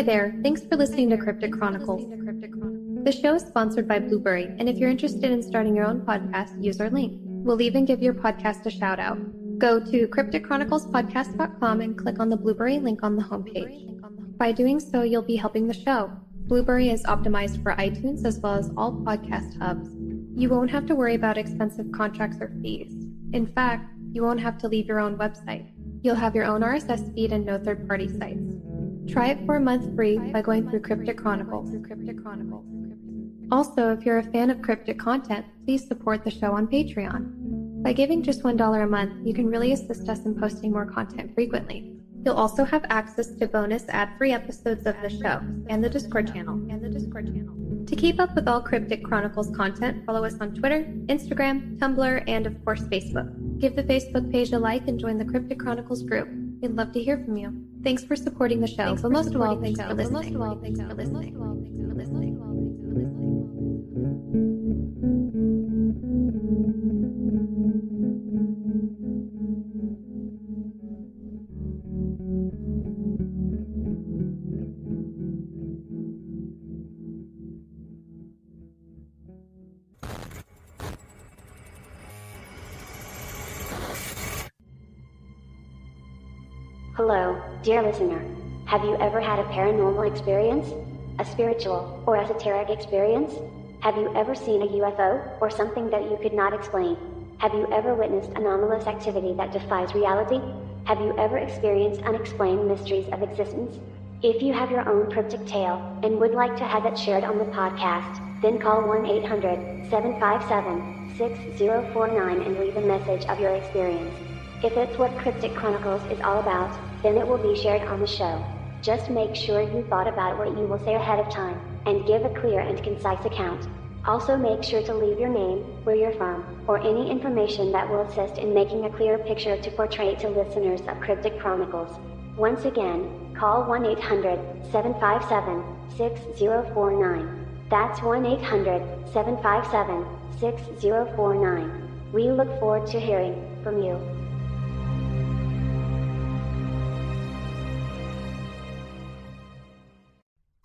there, thanks for listening to Cryptic Chronicles. The show is sponsored by Blueberry, and if you're interested in starting your own podcast, use our link. We'll even give your podcast a shout out. Go to crypticchroniclespodcast.com and click on the Blueberry link on the homepage. By doing so, you'll be helping the show. Blueberry is optimized for iTunes as well as all podcast hubs. You won't have to worry about expensive contracts or fees. In fact, you won't have to leave your own website. You'll have your own RSS feed and no third-party sites. Try it for a month free by going through Cryptic Chronicles. Also, if you're a fan of cryptic content, please support the show on Patreon. By giving just $1 a month, you can really assist us in posting more content frequently. You'll also have access to bonus ad-free episodes of the show and the Discord channel. To keep up with all Cryptic Chronicles content, follow us on Twitter, Instagram, Tumblr, and of course Facebook. Give the Facebook page a like and join the Cryptic Chronicles group. We'd love to hear from you. Thanks for supporting the show, but most of all, thanks for listening. Hello, dear listener. Have you ever had a paranormal experience? A spiritual or esoteric experience? Have you ever seen a UFO or something that you could not explain? Have you ever witnessed anomalous activity that defies reality? Have you ever experienced unexplained mysteries of existence? If you have your own cryptic tale and would like to have it shared on the podcast, then call 1-800-757-6049 and leave a message of your experience. If it's what Cryptic Chronicles is all about, then it will be shared on the show. Just make sure you thought about what you will say ahead of time, and give a clear and concise account. Also make sure to leave your name, where you're from, or any information that will assist in making a clear picture to portray to listeners of Cryptic Chronicles. Once again, call 1-800-757-6049. That's 1-800-757-6049. We look forward to hearing from you.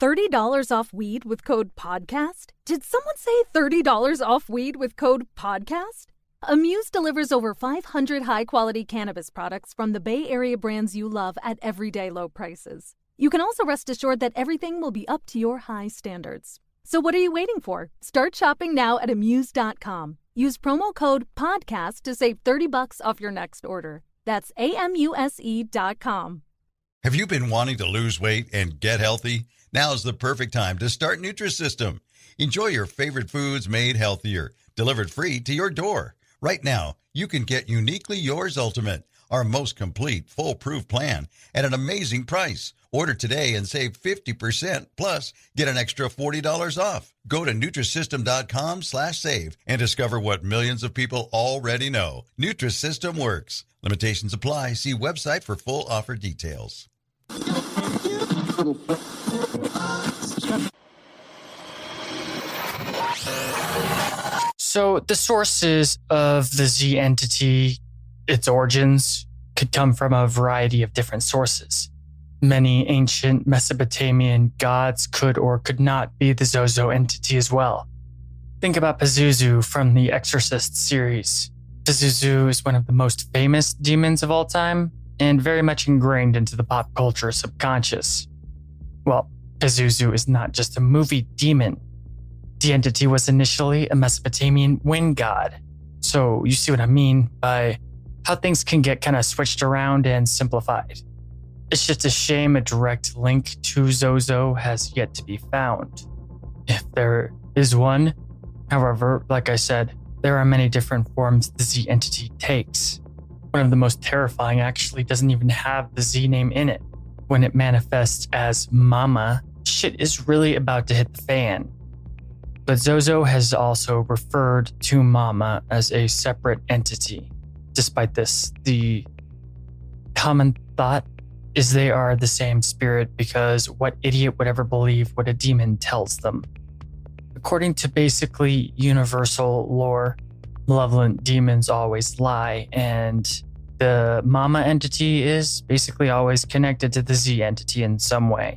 $30 off weed with code PODCAST? Did someone say $30 off weed with code PODCAST? Amuse delivers over 500 high-quality cannabis products from the Bay Area brands you love at everyday low prices. You can also rest assured that everything will be up to your high standards. So what are you waiting for? Start shopping now at Amuse.com. Use promo code PODCAST to save $30 off your next order. That's AMUSE.com. Have you been wanting to lose weight and get healthy? Now's the perfect time to start Nutrisystem. Enjoy your favorite foods made healthier, delivered free to your door. Right now, you can get Uniquely Yours Ultimate, our most complete, foolproof plan, at an amazing price. Order today and save 50%, plus get an extra $40 off. Go to Nutrisystem.com/save and discover what millions of people already know. Nutrisystem works. Limitations apply. See website for full offer details. So the sources of the Z entity, its origins, could come from a variety of different sources. Many ancient Mesopotamian gods could or could not be the Zozo entity as well. Think about Pazuzu from the Exorcist series. Pazuzu is one of the most famous demons of all time and very much ingrained into the pop culture subconscious. Well, Pazuzu is not just a movie demon. The entity was initially a Mesopotamian wind god. So you see what I mean by how things can get kind of switched around and simplified. It's just a shame a direct link to Zozo has yet to be found. If there is one. However, like I said, there are many different forms the Z entity takes. One of the most terrifying actually doesn't even have the Z name in it. When it manifests as Mama, shit is really about to hit the fan. But Zozo has also referred to Mama as a separate entity. Despite this, the common thought is they are the same spirit because what idiot would ever believe what a demon tells them? According to basically universal lore, malevolent demons always lie, and the Mama entity is basically always connected to the Z entity in some way.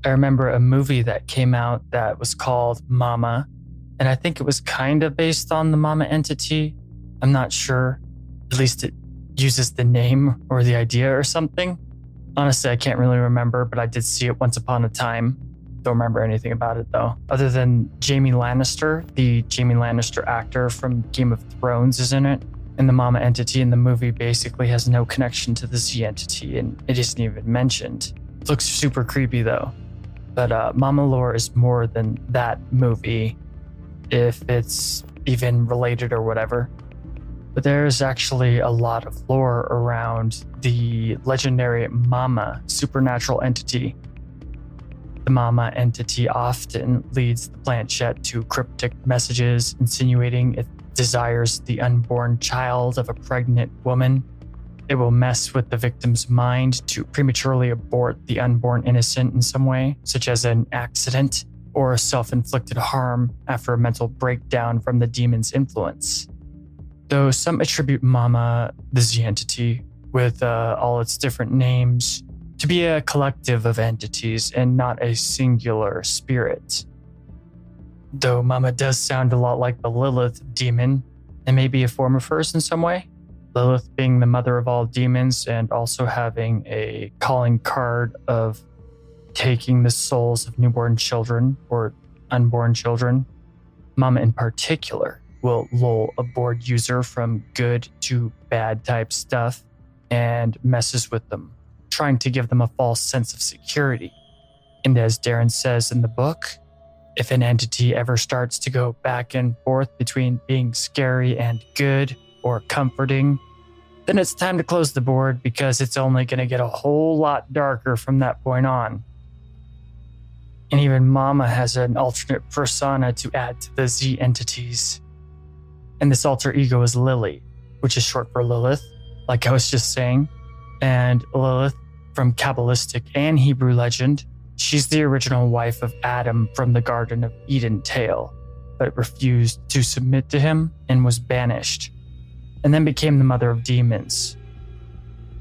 I remember a movie that came out that was called Mama, and I think it was kind of based on the Mama entity. I'm not sure. At least it uses the name or the idea or something. Honestly, I can't really remember, but I did see it once upon a time. Don't remember anything about it though. Other than Jaime Lannister, the Jaime Lannister actor from Game of Thrones is in it. And the Mama entity in the movie basically has no connection to the Z entity, and it isn't even mentioned. It looks super creepy though. But Mama lore is more than that movie, if it's even related or whatever. But there's actually a lot of lore around the legendary Mama supernatural entity. The Mama entity often leads the planchette to cryptic messages insinuating it desires the unborn child of a pregnant woman. It will mess with the victim's mind to prematurely abort the unborn innocent in some way, such as an accident or self-inflicted harm after a mental breakdown from the demon's influence. Though some attribute Mama, the Z entity, with all its different names, to be a collective of entities and not a singular spirit. Though Mama does sound a lot like the Lilith demon, and may be a form of hers in some way. Lilith being the mother of all demons and also having a calling card of taking the souls of newborn children or unborn children. Mama in particular will lull a board user from good to bad type stuff and messes with them, trying to give them a false sense of security. And as Darren says in the book, if an entity ever starts to go back and forth between being scary and good or comforting, then it's time to close the board because it's only going to get a whole lot darker from that point on. And even Mama has an alternate persona to add to the Z entities. And this alter ego is Lily, which is short for Lilith, like I was just saying. And Lilith, from Kabbalistic and Hebrew legend, she's the original wife of Adam from the Garden of Eden tale, but refused to submit to him and was banished, and then became the mother of demons.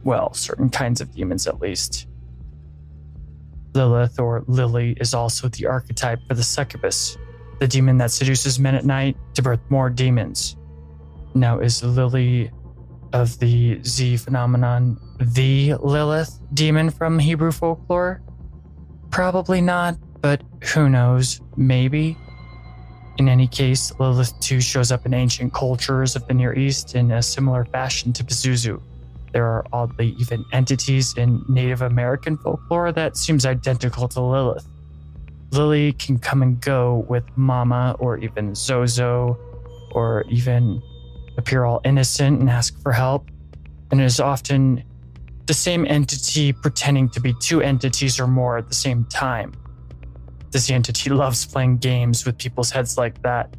Well, certain kinds of demons at least. Lilith, or Lily, is also the archetype for the succubus, the demon that seduces men at night to birth more demons. Now, is Lily of the Z phenomenon the Lilith demon from Hebrew folklore? Probably not, but who knows, maybe. In any case, Lilith too shows up in ancient cultures of the Near East in a similar fashion to Pazuzu. There are oddly even entities in Native American folklore that seems identical to Lilith. Lily can come and go with Mama or even Zozo, or even appear all innocent and ask for help, and is often the same entity pretending to be two entities or more at the same time. This entity loves playing games with people's heads like that.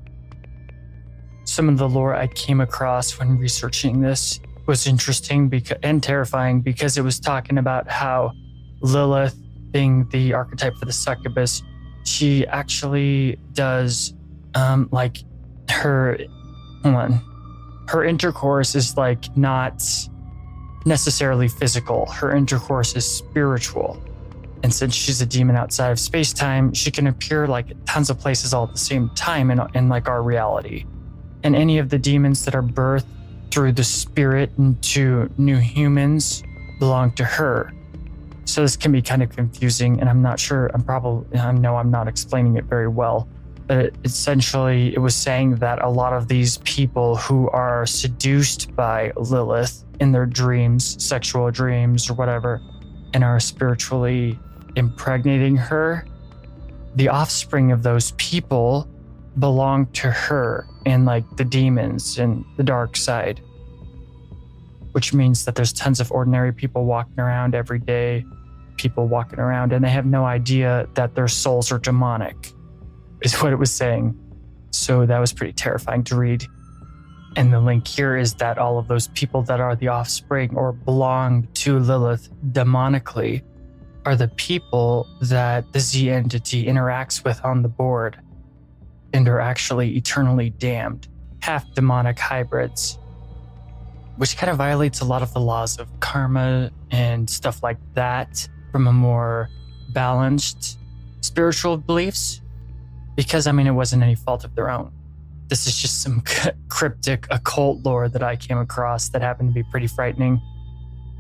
Some of the lore I came across when researching this was interesting and terrifying because it was talking about how Lilith, being the archetype for the succubus, she actually does her intercourse is like not necessarily physical. Her intercourse is spiritual. And since she's a demon outside of space-time, she can appear like at tons of places all at the same time in like our reality. And any of the demons that are birthed through the spirit into new humans belong to her. So this can be kind of confusing, and I'm not sure, I know I'm not explaining it very well, but essentially it was saying that a lot of these people who are seduced by Lilith in their dreams, sexual dreams or whatever, and are spiritually impregnating her, the offspring of those people belong to her and like the demons and the dark side, which means that there's tons of ordinary people walking around every day, and they have no idea that their souls are demonic, is what it was saying. So that was pretty terrifying to read. And the link here is that all of those people that are the offspring or belong to Lilith demonically are the people that the Z entity interacts with on the board and are actually eternally damned, half demonic hybrids, which kind of violates a lot of the laws of karma and stuff like that from a more balanced spiritual beliefs, because it wasn't any fault of their own. This is just some cryptic occult lore that I came across that happened to be pretty frightening.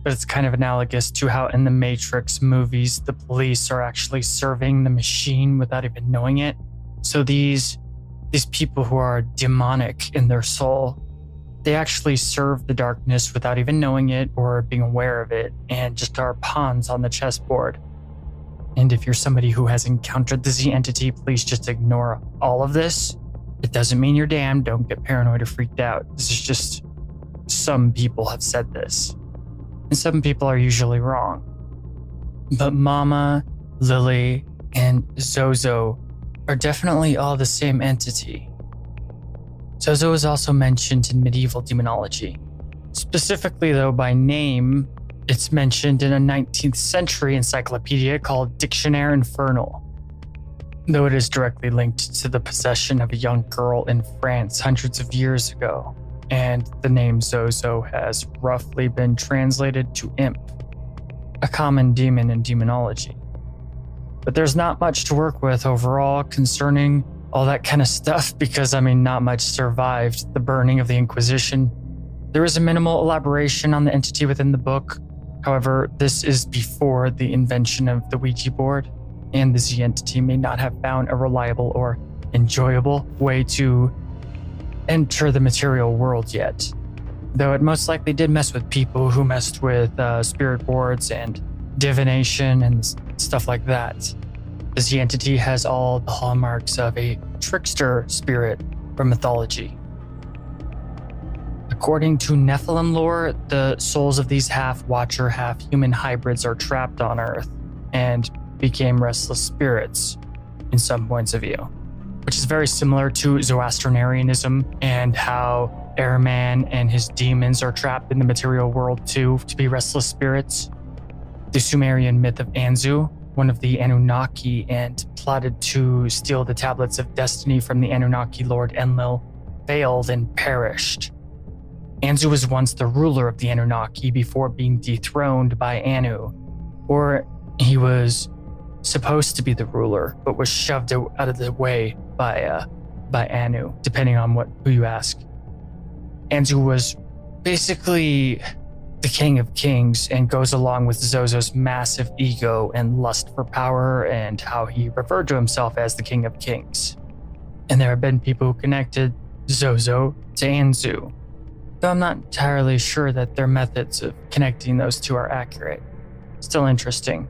But it's kind of analogous to how in the Matrix movies, the police are actually serving the machine without even knowing it. So these people who are demonic in their soul, they actually serve the darkness without even knowing it or being aware of it, and just are pawns on the chessboard. And if you're somebody who has encountered the Z entity, please just ignore all of this. It doesn't mean you're damned. Don't get paranoid or freaked out. This is just some people have said this. And some people are usually wrong. But Mama, Lily, and Zozo are definitely all the same entity. Zozo is also mentioned in medieval demonology. Specifically, though, by name, it's mentioned in a 19th century encyclopedia called Dictionnaire Infernal, though it is directly linked to the possession of a young girl in France hundreds of years ago. And the name Zozo has roughly been translated to imp, a common demon in demonology. But there's not much to work with overall concerning all that kind of stuff because, not much survived the burning of the Inquisition. There is a minimal elaboration on the entity within the book. However, this is before the invention of the Ouija board, and the Z entity may not have found a reliable or enjoyable way to enter the material world yet, though it most likely did mess with people who messed with spirit boards and divination and stuff like that. The Z entity has all the hallmarks of a trickster spirit from mythology. According to Nephilim lore, the souls of these half-watcher, half-human hybrids are trapped on Earth and became restless spirits in some points of view, which is very similar to Zoroastrianism and how Airman and his demons are trapped in the material world too to be restless spirits. The Sumerian myth of Anzu, one of the Anunnaki, and plotted to steal the tablets of destiny from the Anunnaki lord Enlil, failed and perished. Anzu was once the ruler of the Anunnaki before being dethroned by Anu, or he was supposed to be the ruler, but was shoved out of the way by Anu, depending on who you ask. Anzu was basically the king of kings and goes along with Zozo's massive ego and lust for power and how he referred to himself as the king of kings. And there have been people who connected Zozo to Anzu, though I'm not entirely sure that their methods of connecting those two are accurate. Still interesting.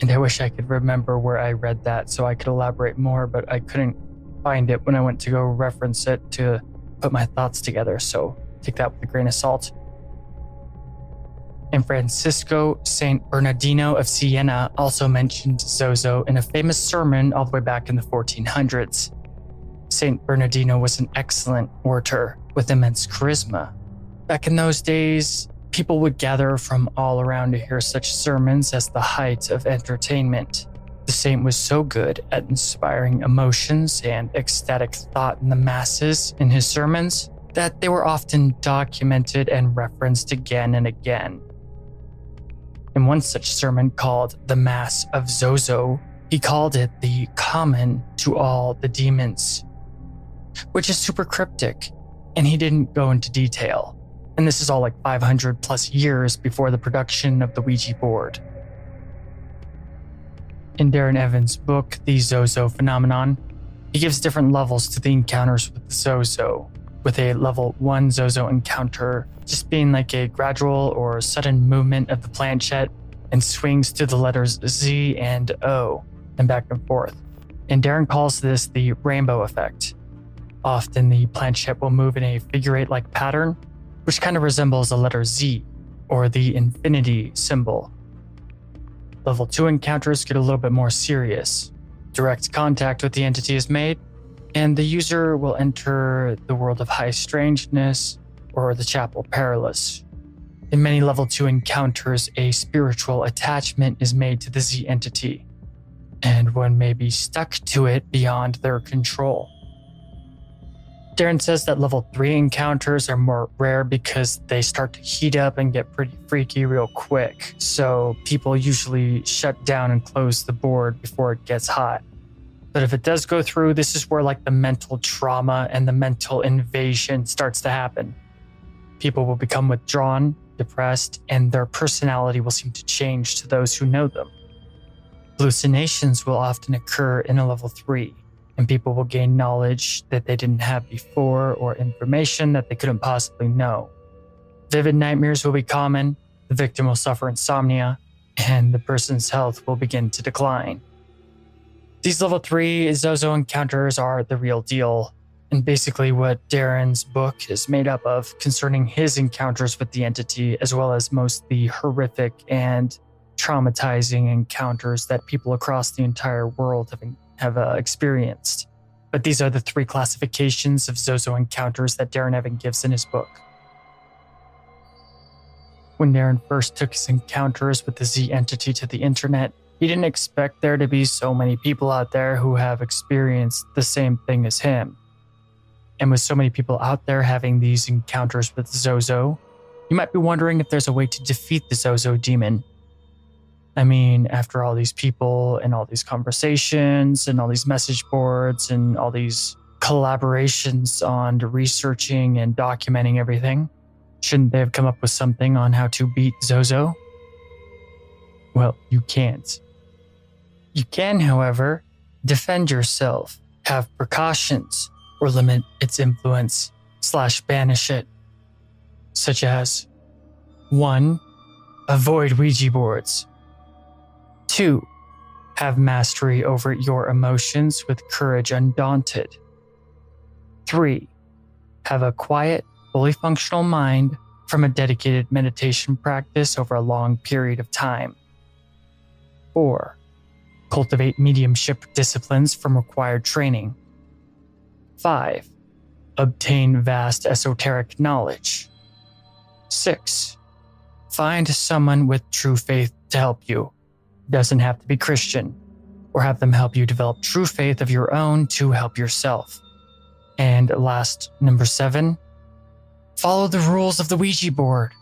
And I wish I could remember where I read that so I could elaborate more, but I couldn't find it when I went to go reference it to put my thoughts together, so take that with a grain of salt. And Francisco St. Bernardino of Siena also mentioned Zozo in a famous sermon all the way back in the 1400s. St. Bernardino was an excellent orator with immense charisma. Back in those days, people would gather from all around to hear such sermons as the height of entertainment. The saint was so good at inspiring emotions and ecstatic thought in the masses in his sermons that they were often documented and referenced again and again. In one such sermon called The Mass of Zozo, he called it the common to all the demons, which is super cryptic, and he didn't go into detail. And this is all like 500 plus years before the production of the Ouija board. In Darren Evans' book, The Zozo Phenomenon, he gives different levels to the encounters with the Zozo, with a level 1 Zozo encounter just being like a gradual or sudden movement of the planchette and swings to the letters Z and O and back and forth. And Darren calls this the rainbow effect. Often the planchette will move in a figure 8-like pattern, which kind of resembles the letter Z or the infinity symbol. Level 2 encounters get a little bit more serious. Direct contact with the entity is made, and the user will enter the world of high strangeness or the chapel perilous. In many level 2 encounters, a spiritual attachment is made to the Z entity, and one may be stuck to it beyond their control. Darren says that level 3 encounters are more rare because they start to heat up and get pretty freaky real quick, so people usually shut down and close the board before it gets hot. But if it does go through, this is where like the mental trauma and the mental invasion starts to happen. People will become withdrawn, depressed, and their personality will seem to change to those who know them. Hallucinations will often occur in a level 3. And people will gain knowledge that they didn't have before or information that they couldn't possibly know. Vivid nightmares will be common, the victim will suffer insomnia, and the person's health will begin to decline. These level 3 Zozo encounters are the real deal, and basically what Darren's book is made up of concerning his encounters with the entity, as well as most of the horrific and traumatizing encounters that people across the entire world have experienced. But these are the 3 classifications of Zozo encounters that Darren Evans gives in his book. When Darren first took his encounters with the Z entity to the internet, he didn't expect there to be so many people out there who have experienced the same thing as him. And with so many people out there having these encounters with Zozo, you might be wondering if there's a way to defeat the Zozo demon. I mean, after all these people and all these conversations and all these message boards and all these collaborations on researching and documenting everything, shouldn't they have come up with something on how to beat Zozo? Well, you can't. You can, however, defend yourself, have precautions, or limit its influence / banish it. Such as 1. Avoid Ouija boards. 2. Have mastery over your emotions with courage undaunted. 3. Have a quiet, fully functional mind from a dedicated meditation practice over a long period of time. 4. Cultivate mediumship disciplines from required training. 5. Obtain vast esoteric knowledge. 6. Find someone with true faith to help you. Doesn't have to be Christian, or have them help you develop true faith of your own to help yourself. And last, number 7, follow the rules of the Ouija board.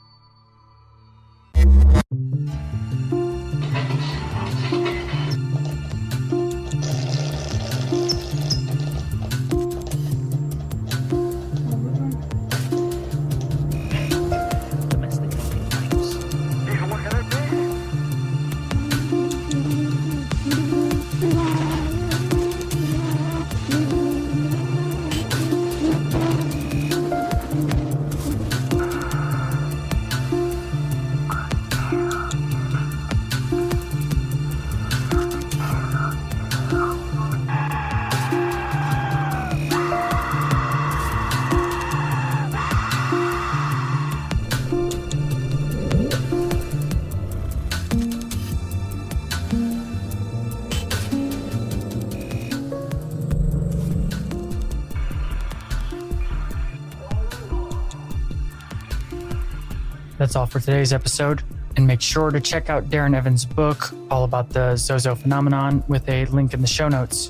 That's all for today's episode, and make sure to check out Darren Evans' book all about the Zozo Phenomenon with a link in the show notes.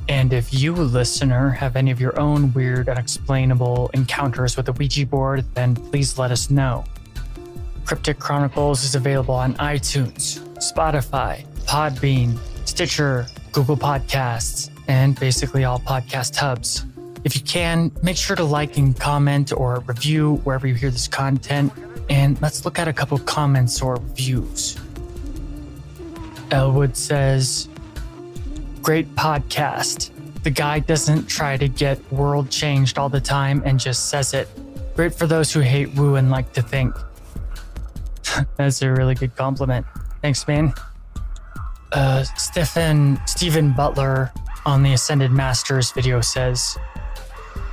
And if you, listener, have any of your own weird, unexplainable encounters with the Ouija board, then please let us know. Cryptic Chronicles is available on iTunes, Spotify, Podbean, Stitcher, Google Podcasts, and basically all podcast hubs. If you can, make sure to like and comment or review wherever you hear this content, and let's look at a couple comments or reviews. Elwood says, "Great podcast. The guy doesn't try to get world changed all the time and just says it. Great for those who hate woo and like to think." That's a really good compliment. Thanks, man. Stephen Butler on the Ascended Masters video says,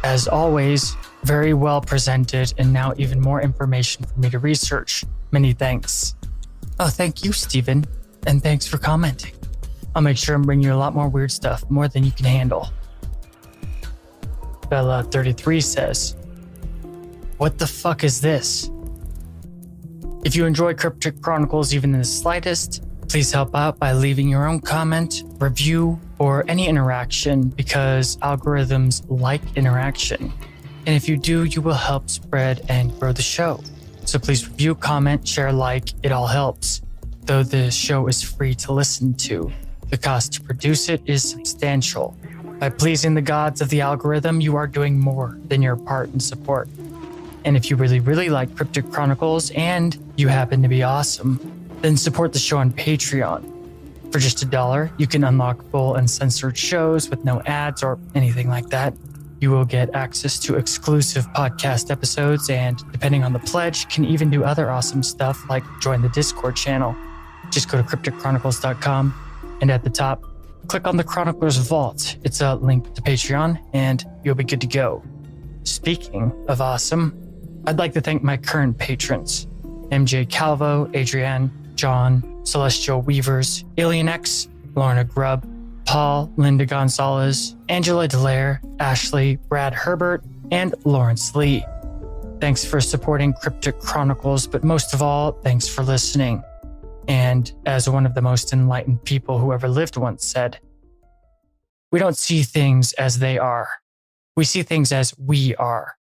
"As always, very well presented, and now even more information for me to research. Many thanks." Oh, thank you, Stephen, and thanks for commenting. I'll make sure and bring you a lot more weird stuff, more than you can handle. Bella33 says, "What the fuck is this?" If you enjoy Cryptic Chronicles even in the slightest, please help out by leaving your own comment, review, or any interaction, because algorithms like interaction. And if you do, you will help spread and grow the show. So please review, comment, share, like, it all helps. Though the show is free to listen to, the cost to produce it is substantial. By pleasing the gods of the algorithm, you are doing more than your part in support. And if you really like Cryptic Chronicles and you happen to be awesome, then support the show on Patreon. For just $1, you can unlock full uncensored shows with no ads or anything like that. You will get access to exclusive podcast episodes and, depending on the pledge, can even do other awesome stuff like join the Discord channel. Just go to crypticchronicles.com and at the top, click on the Chronicler's Vault. It's a link to Patreon and you'll be good to go. Speaking of awesome, I'd like to thank my current patrons, MJ Calvo, Adrienne, John, Celestial Weavers, Alien X, Lorna Grubb, Paul, Linda Gonzalez, Angela Delaire, Ashley, Brad Herbert, and Lawrence Lee. Thanks for supporting Cryptic Chronicles, but most of all, thanks for listening. And as one of the most enlightened people who ever lived once said, we don't see things as they are. We see things as we are.